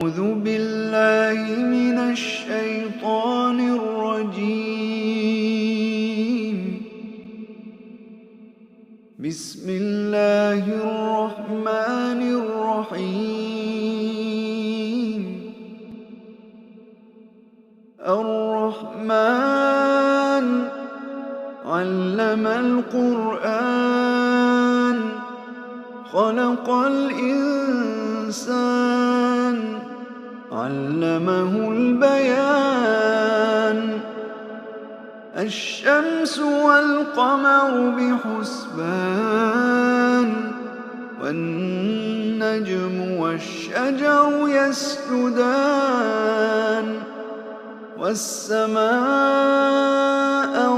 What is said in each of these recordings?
أعوذ بالله من الشيطان الرجيم. بسم الله الرحمن الرحيم. الرحمن علم القرآن خلق الإنسان علمه البيان. الشمس والقمر بحسبان والنجم والشجر يسجدان. والسماء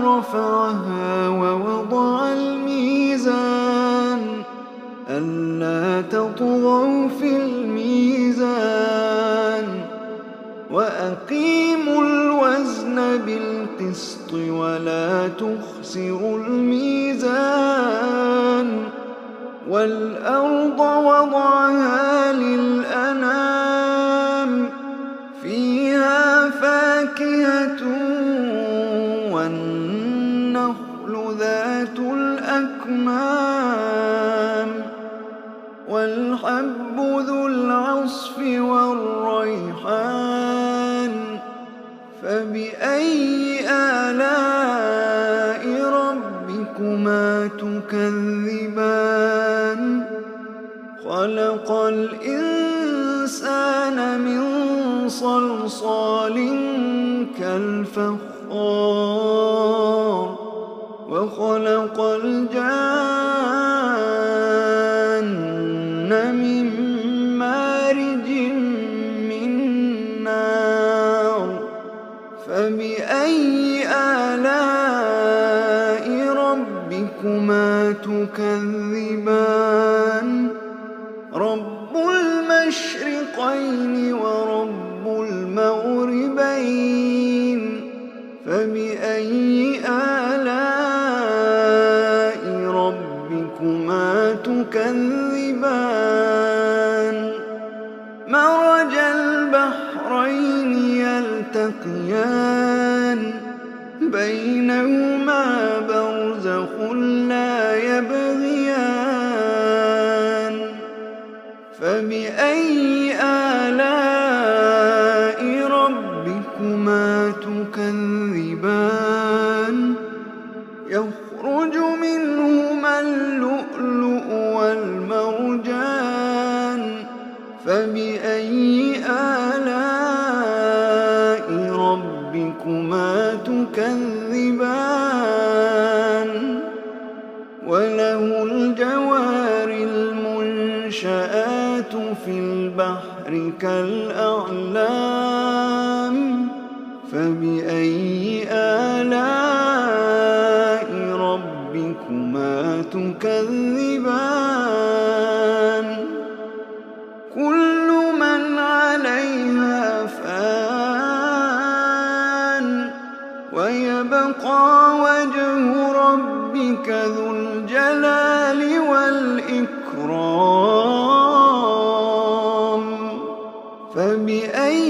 رفعها ووضع الميزان ألا تطغوا في الميزان وأقيموا الوزن بالقسط ولا تخسروا الميزان. والأرض وضعها للأنام فيها فاكهة والنخل ذات الأكمام والحب ذو العصف والريحان. فبأي آلاء ربكما تكذبان؟ خلق الإنسان من صلصال كالفخار وخلق الجان من مارج من نار. فبأي آلاء ربكما تكذبان؟ رب المشرقين ورب المغربين. فبأي آلاء ربكما تكذبان؟ مرج البحرين يلتقيان بينهما برزخ لا يبغيان. فبأي آلاء ربكما تكذبان؟ يخرج منهما اللؤلؤ والمرجان. فبأي آلاء ربكما تكذبان؟ وله الجوار المنشآت في البحر كالأعلام. فبأي آلاء ربكما تكذبان؟ كل من عليها فان ويبقى وجه ربك ذو الجلال والإكرام. فبأي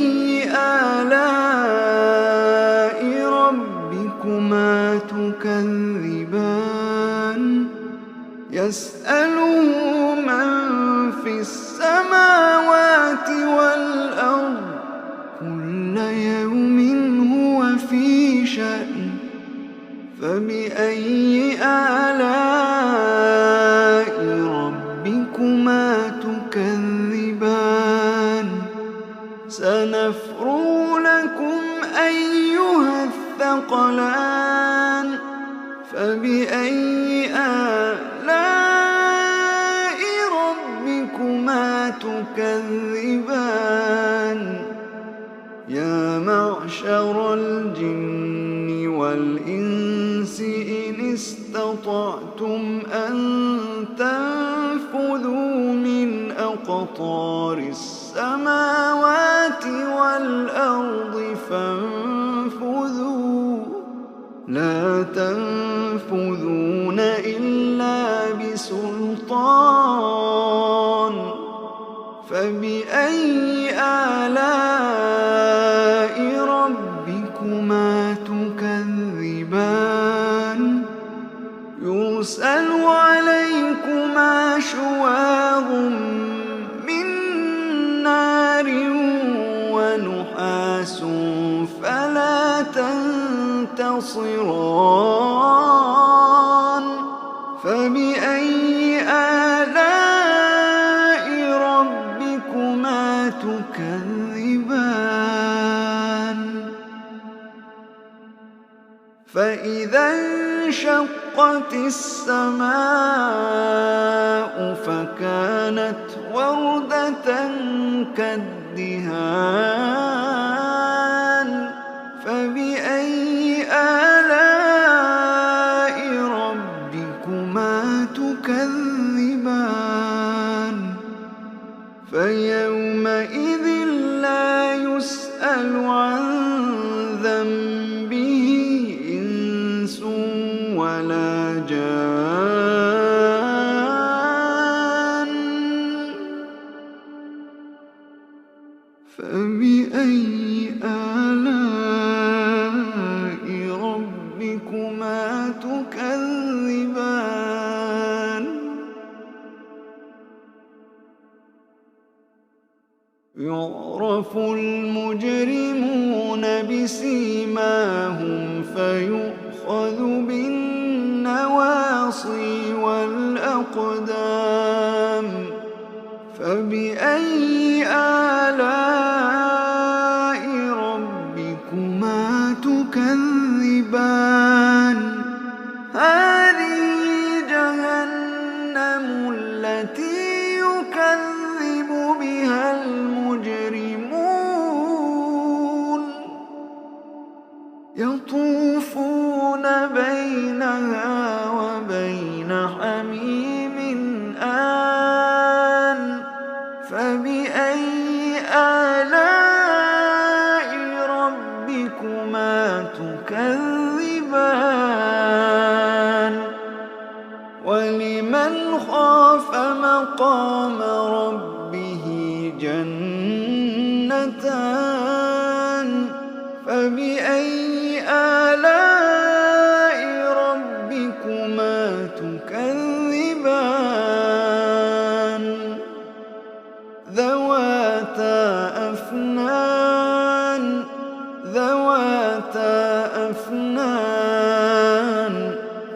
آلاء ربكما تكذبان؟ يسأله من في السماوات والأرض كل يوم هو في شأن. فبأي آلاء ربكما تكذبان؟ سنفرغ لكم أيها الثقلان. فبأي آلاء ربكما تكذبان؟ يا معشر الجن والإنس إن استطعتم أن تنفذوا من أقطار السماوات والأرض فانفذوا لا تنفذون إلا بسلطان. فبأي آلاء ينتصران فبأي آلاء ربكما تكذبان فإذا انشقت السماء فكانت وردة كالدهان فبأي آلاء ربكما تكذبان فيومئذ لا يسأل عن ذنبه إنس ولا جان فبأي آلاء ربكما تكذبان يعرف المجرمون بسيماهم فيؤخذ بالنواصي والأقدام فبأي آلاء ربكما تكذبان هذه جهنم التي يكذب بها المجرمون يطوفون بينها وبين حميم آن فبأي آلاء ربكما تكذبان ولمن خاف مقام ربه جنتان فبأي آلاء ربكما تكذبان ذواتا أفنان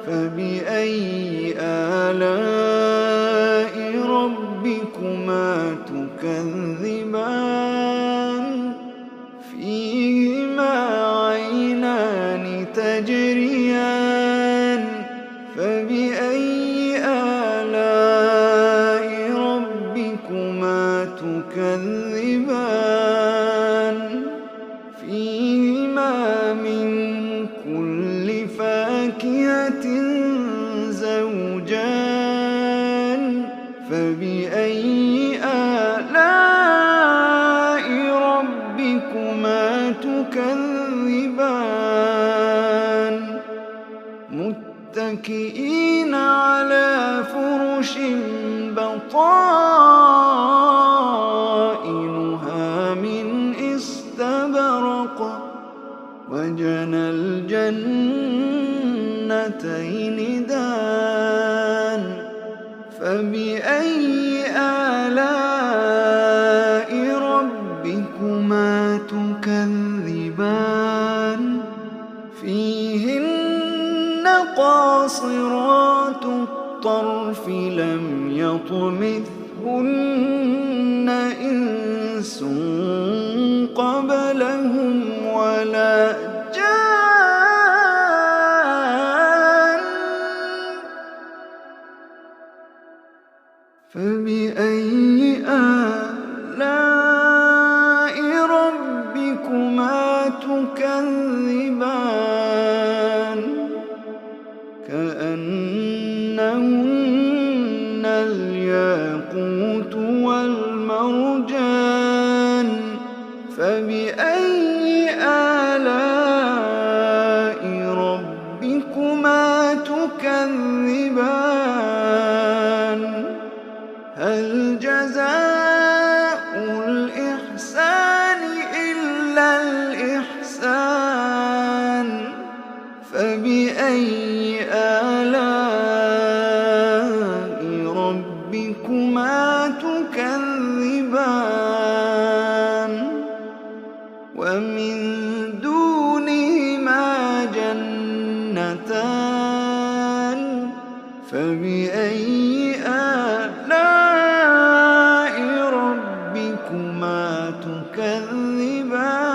فبأي آلاء ربكما تكذبان فيهما عينان تجريان فبأي آلاء ربكما تكذبان فيهما من كل فاكهة زوجان فبأي آلاء ربكما تكذبان متكئين على فرش بطائنها من استبرق وجنى الجنتين دان فبأي آلاء ربكما تكذبان فيهن قاصرات الطرف لم يطمثهن إنس قبلهم ولا جان فبأي آلاء ربكما تكذبان كأنهن الياقوت والمرجان فبأي آلاء ربكما تكذبان هل جزاء الإحسان إلا الإحسان فبأي آلاء ربكما تكذبان ومن دونهما جنتان تكذبان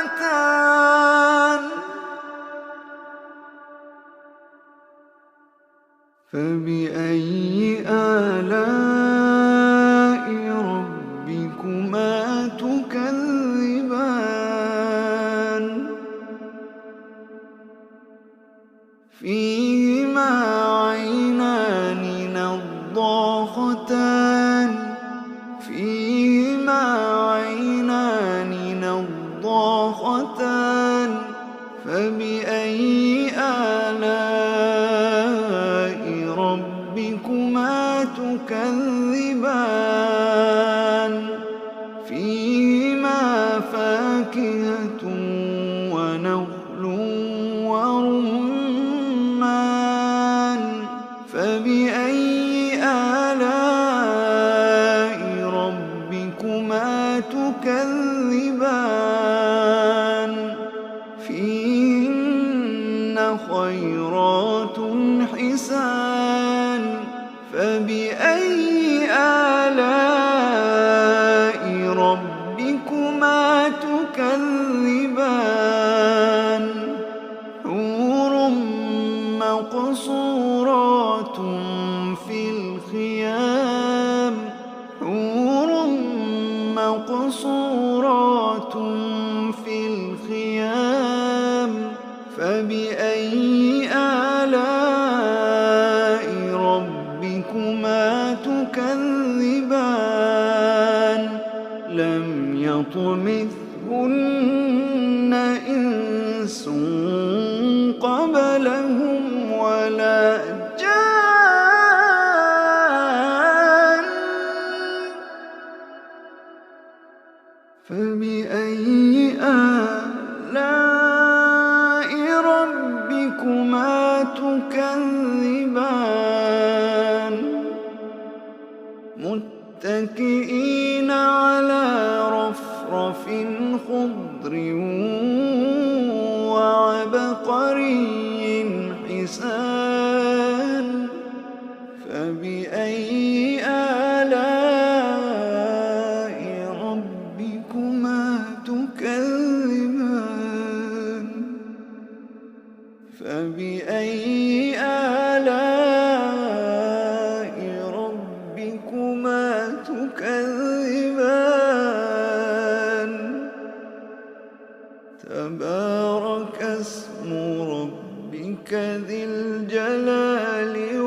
مدهامتان فبأي آلاء ربكما تكذبان فيهما عينان نضاختان فبأي آلاء ربكما تكذبان فيهما فاكهة ونخل ورمان فبأي آلاء ربكما تكذبان فيهن خيرات حسان فبأي آلاء ربكما تكذبان حور مقصورات في الخيام فبأي آلاء ربكما تكذبان لم يطمثهن إنس قبلهم ولا جان فبأي آلاء ربكما تكذبان متكئين على رفرف خضر وعبقري حسان فبأي آلاء ربكما تكذبان فبأي آلاء ربكما تكذبان تبارك اسم ربك ذي الجلال